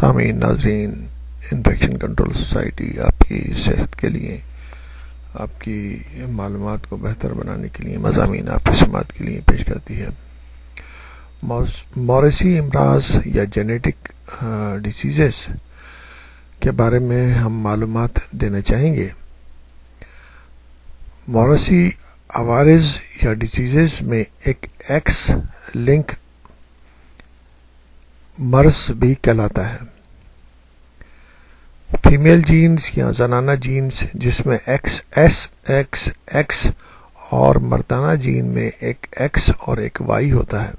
سامعین ناظرین، infection control society آپ کی صحت کے لیے، آپ کی معلومات کو بہتر بنانے کے لیے مضامین آپ کی سماعت کے لیے پیش کرتی ہے۔ موریثی امراض یا جینیٹک ڈیزیزز کے بارے میں ہم معلومات دینا چاہیں گے۔ موریثی عوارض یا ڈیزیزز میں ایک ایکس لنک مرض بھی کہلاتا ہے۔ فیمیل جینز یا زنانہ جینز جس میں ایکس اور مردانہ جین میں ایک ایکس اور ایک وائی ہوتا ہے،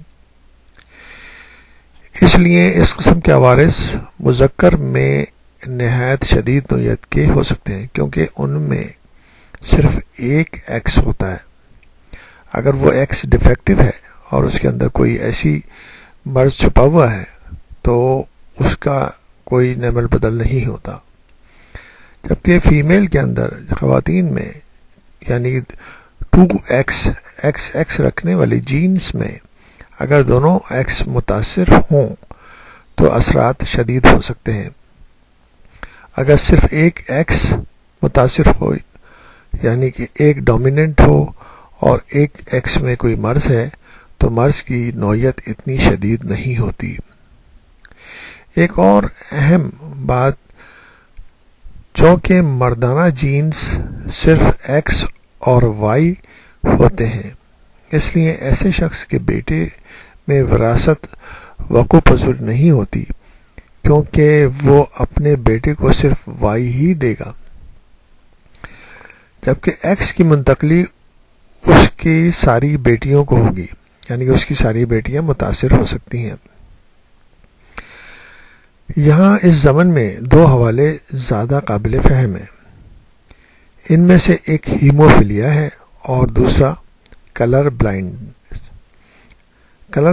اس لیے اس قسم کے عوارض مذکر میں نہایت شدید نوعیت کے ہو سکتے ہیں، کیونکہ ان میں صرف ایک ایکس ہوتا ہے۔ اگر وہ ایکس ڈیفیکٹو ہے اور اس کے اندر کوئی ایسی مرض چھپا ہوا ہے تو اس کا کوئی نعمل بدل نہیں ہوتا، جبکہ فیمیل کے اندر خواتین میں یعنی 2X رکھنے والی جینز میں اگر دونوں ایکس متاثر ہوں تو اثرات شدید ہو سکتے ہیں۔ اگر صرف ایک ایکس متاثر ہو یعنی کہ ایک ڈومیننٹ ہو اور ایک ایکس میں کوئی مرض ہے تو مرض کی نوعیت اتنی شدید نہیں ہوتی۔ ایک اور اہم بات، چونکہ مردانہ جینز صرف ایکس اور وائی ہوتے ہیں، اس لیے ایسے شخص کے بیٹے میں وراثت وقوع پذیر نہیں ہوتی، کیونکہ وہ اپنے بیٹے کو صرف وائی ہی دے گا، جبکہ ایکس کی منتقلی اس کی ساری بیٹیوں کو ہوگی، یعنی کہ اس کی ساری بیٹیاں متاثر ہو سکتی ہیں۔ یہاں اس ضمن میں دو حوالے زیادہ قابل فہم ہیں۔ ان میں سے ایک ہیموفیلیا ہے اور دوسرا کلر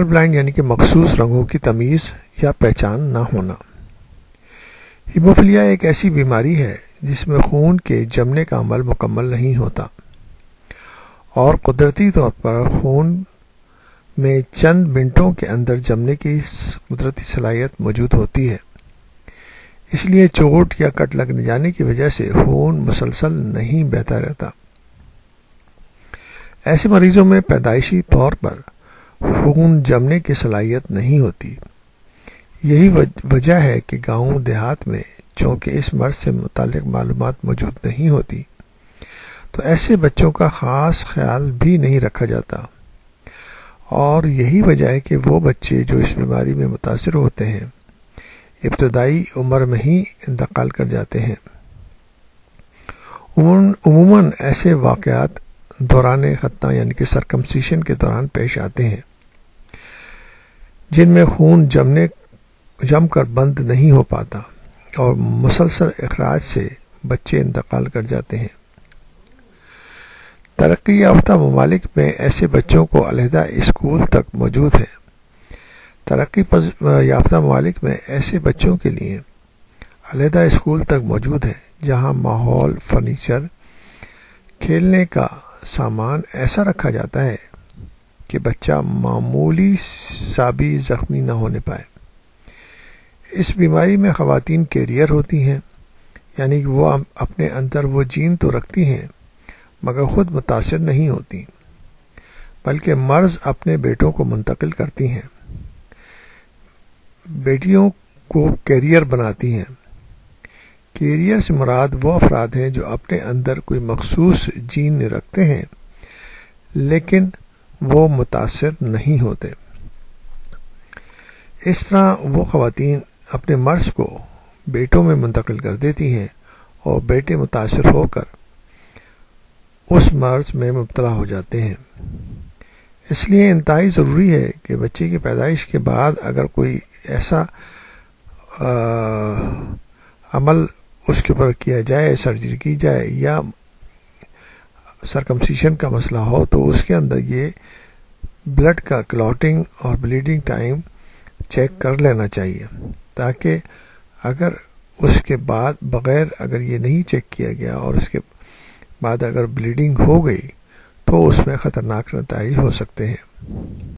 بلائنڈ یعنی کہ مخصوص رنگوں کی تمیز یا پہچان نہ ہونا۔ ہیموفیلیا ایک ایسی بیماری ہے جس میں خون کے جمنے کا عمل مکمل نہیں ہوتا اور قدرتی طور پر خون میں چند منٹوں کے اندر جمنے کی قدرتی صلاحیت موجود ہوتی ہے، اس لیے چوٹ یا کٹ لگ جانے کی وجہ سے خون مسلسل نہیں بہتا رہتا۔ ایسے مریضوں میں پیدائشی طور پر خون جمنے کی صلاحیت نہیں ہوتی۔ یہی وجہ ہے کہ گاؤں دیہات میں چونکہ اس مرض سے متعلق معلومات موجود نہیں ہوتی تو ایسے بچوں کا خاص خیال بھی نہیں رکھا جاتا، اور یہی وجہ ہے کہ وہ بچے جو اس بیماری میں متاثر ہوتے ہیں ابتدائی عمر میں ہی انتقال کر جاتے ہیں۔ عموماً ایسے واقعات دوران ختنہ یعنی کہ سرکمسیشن کے دوران پیش آتے ہیں، جن میں خون جم کر بند نہیں ہو پاتا اور مسلسل اخراج سے بچے انتقال کر جاتے ہیں۔ ترقی یافتہ ممالک میں ایسے بچوں کو علیحدہ اسکول تک موجود ہے۔ ترقی یافتہ ممالک میں ایسے بچوں کے لیے علیحدہ اسکول تک موجود ہے جہاں ماحول، فرنیچر، کھیلنے کا سامان ایسا رکھا جاتا ہے کہ بچہ معمولی سا بھی زخمی نہ ہونے پائے۔ اس بیماری میں خواتین کیریئر ہوتی ہیں، یعنی کہ وہ اپنے اندر وہ جین تو رکھتی ہیں مگر خود متاثر نہیں ہوتی، بلکہ مرض اپنے بیٹوں کو منتقل کرتی ہیں، بیٹیوں کو کیریئر بناتی ہیں۔ کیریئر سے مراد وہ افراد ہیں جو اپنے اندر کوئی مخصوص جین رکھتے ہیں لیکن وہ متاثر نہیں ہوتے۔ اس طرح وہ خواتین اپنے مرض کو بیٹوں میں منتقل کر دیتی ہیں اور بیٹے متاثر ہو کر اس مرض میں مبتلا ہو جاتے ہیں۔ اس لیے انتہائی ضروری ہے کہ بچے کی پیدائش کے بعد اگر کوئی ایسا عمل اس کے اوپر کیا جائے، سرجری کی جائے یا سرکمسیشن کا مسئلہ ہو تو اس کے اندر یہ بلڈ کا کلاٹنگ اور بلیڈنگ ٹائم چیک کر لینا چاہیے، تاکہ اگر اس کے بعد بغیر اگر یہ نہیں چیک کیا گیا اور اس کے بعد اگر بلیڈنگ ہو گئی تو اس میں خطرناک نتائج ہو سکتے ہیں۔